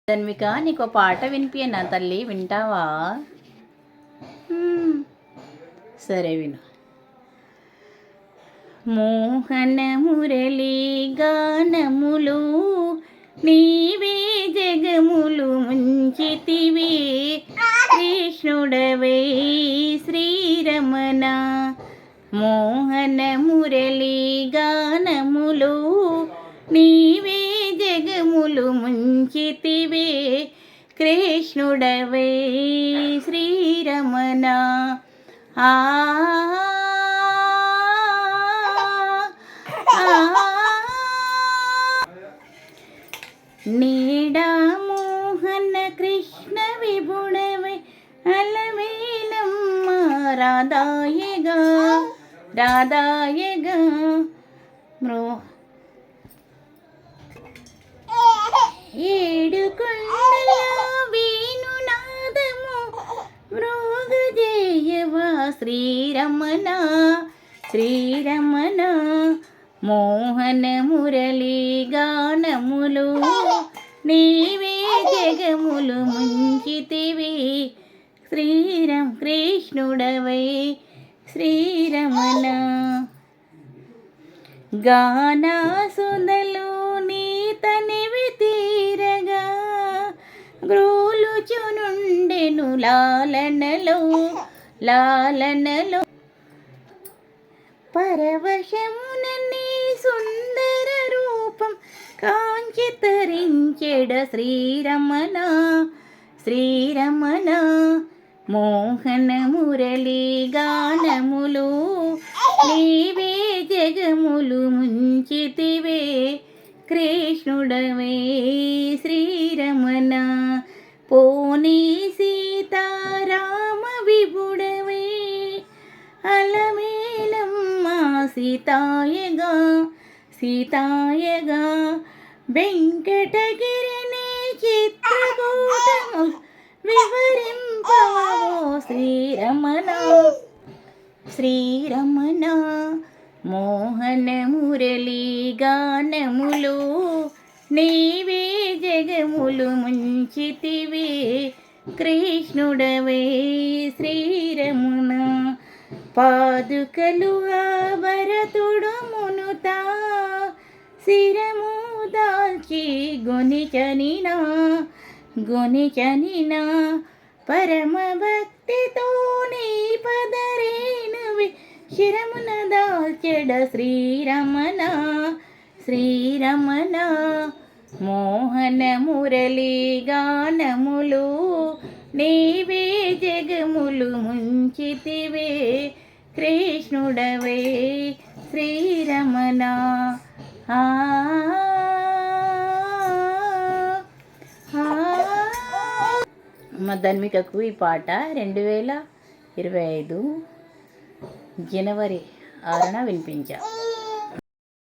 ధన్విక, నీకు పాట వినిపియనా తల్లి? వింటావా? సరే విను. మోహన మురళీ గానములు నీవే జగములు ముంచితివి, కృష్ణుడవై శ్రీరమణ. మోహన మురళీ గానములు నీవే జగములు ముంచితివే, కృష్ణుడవై శ్రీరమణ. ఆ నీడా మోహన కృష్ణ విభుడవై అలమేలమ్మ రాధాయగా రాధాయగా ఏడు కొండల వేణునాదము మృగజేయవా శ్రీరమణ శ్రీరమణ. మోహన మురళీ గానములు నీవే జగములు ముంచితివి, కృష్ణుడవై శ్రీరమణ. గానాసుదలు నీ తనివి తీరగా గ్రోలుచునుండెను లాలనలో లాలనలో. పరవశమున నీ సుందర రూపం కాంచి తరించెడ శ్రీరమణ శ్రీరమణ. మోహన మురళీ గానములు నీవే జగములు ముంచితివే, కృష్ణుడవై శ్రీరమణ. పోనీ సీతారామ విభుడవై అలమేలమ్మ సీతాయగా సీతాయగా. వెంకటగిరిని చిత్రకూటము వివరింపవో శ్రీరమణ శ్రీరమణ. మోహన మురళీ గానములు నీవే జగములు ముంచితివే, కృష్ణుడవై శ్రీరమణ. పాదుకలు భరతుడు మునుతా శిరము దాల్చి గొనిచనినా గొనిచనినా. పరమ భక్తితో నీ పదరేణువి శిరమున దాల్చెడ శ్రీరమణ శ్రీరమణ. మోహన మురళీ గానములు నీవే జగములు ముంచితివే, కృష్ణుడవై శ్రీరమణ. మా ధన్వికకు ఈ పాట 2025 జనవరి 6న వినిపించా.